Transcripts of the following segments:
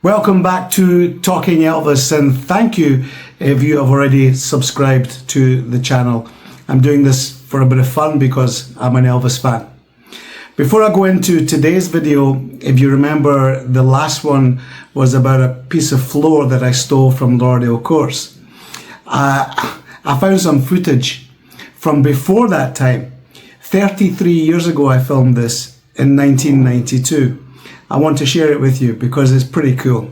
Welcome back to Talking Elvis, and thank you if you have already subscribed to the channel. I'm doing this for a bit of fun because I'm an Elvis fan. Before I go into today's video, if you remember, the last one was about a piece of floor that I stole from Lauderdalecourts. I found some footage from before that time. 33 years ago I filmed this in 1992. I want to share it with you because it's pretty cool.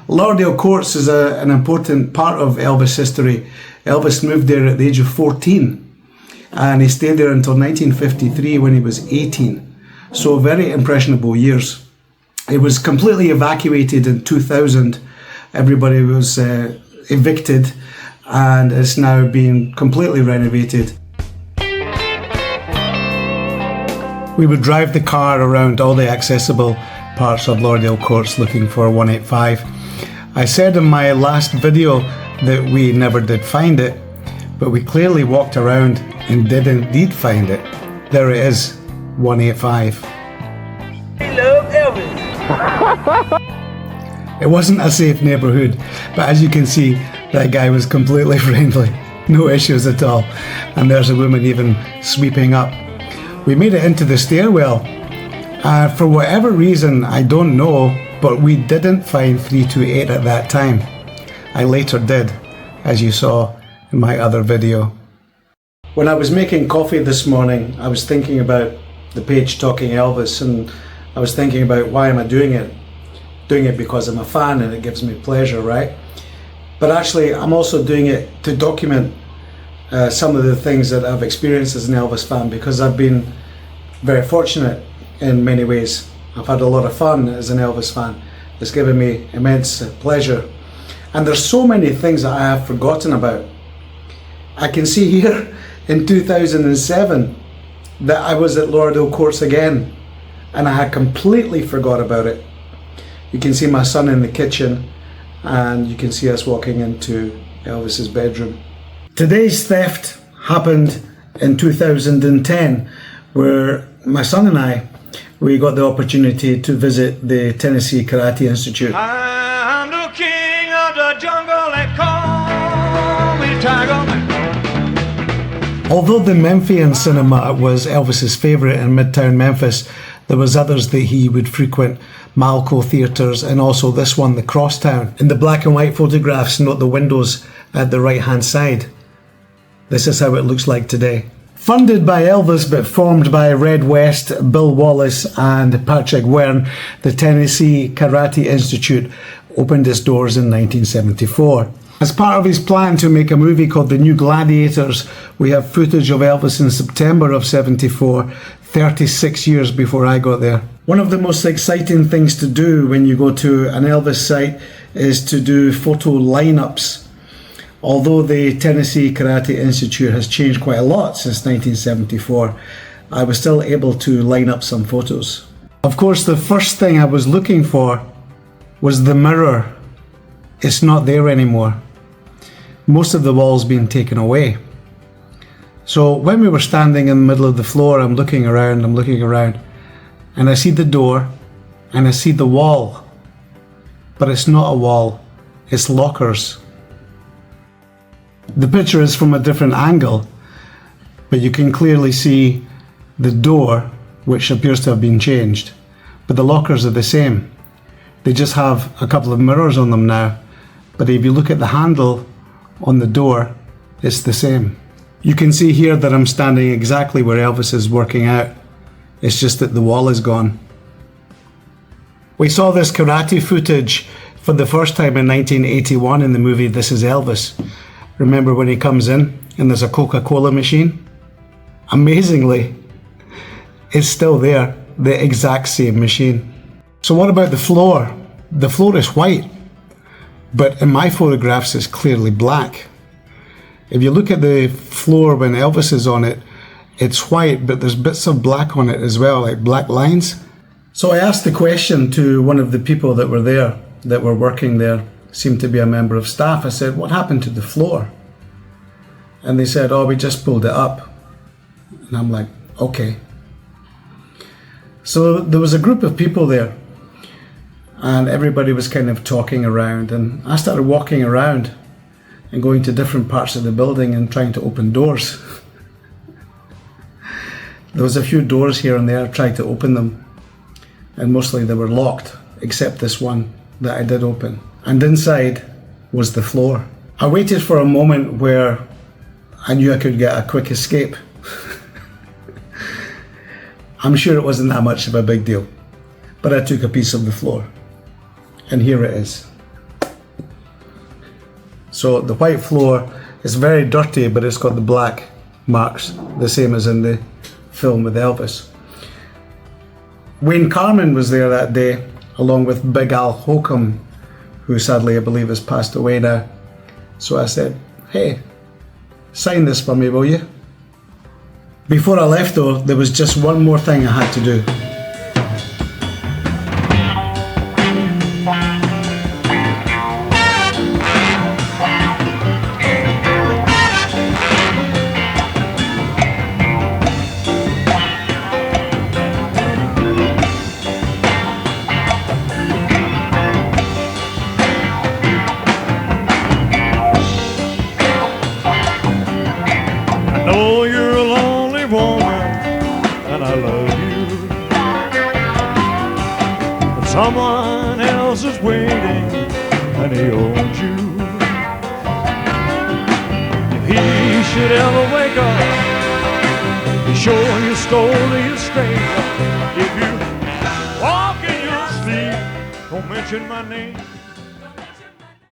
Lauderdalecourts is an important part of Elvis history. Elvis moved there at the age of 14 and he stayed there until 1953 when he was 18. So very impressionable years. It was completely evacuated in 2000. Everybody was evicted and it's now being completely renovated. We would drive the car around all the accessible parts of Lauderdalecourts looking for 185. I said in my last video that we never did find it, but we clearly walked around and did indeed find it. There it is, 185. We love Elvis. It wasn't a safe neighbourhood, but as you can see, that guy was completely friendly. No issues at all. And there's a woman even sweeping up. We made it into the stairwell. For whatever reason, I don't know, but we didn't find 328 at that time. I later did, as you saw in my other video. When I was making coffee this morning, I was thinking about the page Talking Elvis, and I was thinking about why am I doing it? Doing it because I'm a fan and it gives me pleasure, right? But actually, I'm also doing it to document some of the things that I've experienced as an Elvis fan, because I've been very fortunate in many ways. I've had a lot of fun as an Elvis fan. It's given me immense pleasure. And there's so many things that I have forgotten about. I can see here in 2007 that I was at Lauderdalecourts again and I had completely forgot about it. You can see my son in the kitchen and you can see us walking into Elvis's bedroom. Today's theft happened in 2010, where my son and I, we got the opportunity to visit the Tennessee Karate Institute. I'm the king of the jungle, they call me Tiger. Although the Memphian cinema was Elvis's favourite in Midtown Memphis, there was others that he would frequent, Malco theatres, and also this one, the Crosstown. In the black and white photographs, note the windows at the right hand side. This is how it looks like today. Funded by Elvis but formed by Red West, Bill Wallace and Patrick Wern, the Tennessee Karate Institute opened its doors in 1974. As part of his plan to make a movie called The New Gladiators, we have footage of Elvis in September of '74, 36 years before I got there. One of the most exciting things to do when you go to an Elvis site is to do photo lineups. Although the Tennessee Karate Institute has changed quite a lot since 1974, I was still able to line up some photos. Of course, the first thing I was looking for was the mirror. It's not there anymore. Most of the wall's been taken away. So when we were standing in the middle of the floor, I'm looking around, and I see the door, and I see the wall. But it's not a wall, it's lockers. The picture is from a different angle, but you can clearly see the door, which appears to have been changed. But the lockers are the same. They just have a couple of mirrors on them now. But if you look at the handle on the door, it's the same. You can see here that I'm standing exactly where Elvis is working out. It's just that the wall is gone. We saw this karate footage for the first time in 1981 in the movie This Is Elvis. Remember when he comes in and there's a Coca-Cola machine? Amazingly, it's still there, the exact same machine. So what about the floor? The floor is white, but in my photographs it's clearly black. If you look at the floor when Elvis is on it, it's white, but there's bits of black on it as well, like black lines. So I asked the question to one of the people that were there, that were working there, seemed to be a member of staff. I said, what happened to the floor? And they said, oh, we just pulled it up. And I'm like, okay. So there was a group of people there and everybody was kind of talking around, and I started walking around and going to different parts of the building and trying to open doors. There was a few doors here and there. I tried to open them, and mostly they were locked, except this one that I did open. And inside was the floor. I waited for a moment where I knew I could get a quick escape. I'm sure it wasn't that much of a big deal, but I took a piece of the floor, and here it is. So the white floor is very dirty, but it's got the black marks, the same as in the film with Elvis. Wayne Carman was there that day, along with Big Al Holcomb, who sadly I believe has passed away now. So I said, hey, sign this for me, will you? Before I left though, there was just one more thing I had to do. Oh, you're a lonely woman, and I love you. But someone else is waiting, and he owns you. If he should ever wake up, be sure you stole you straight up. If you walk in your sleep, don't mention my name.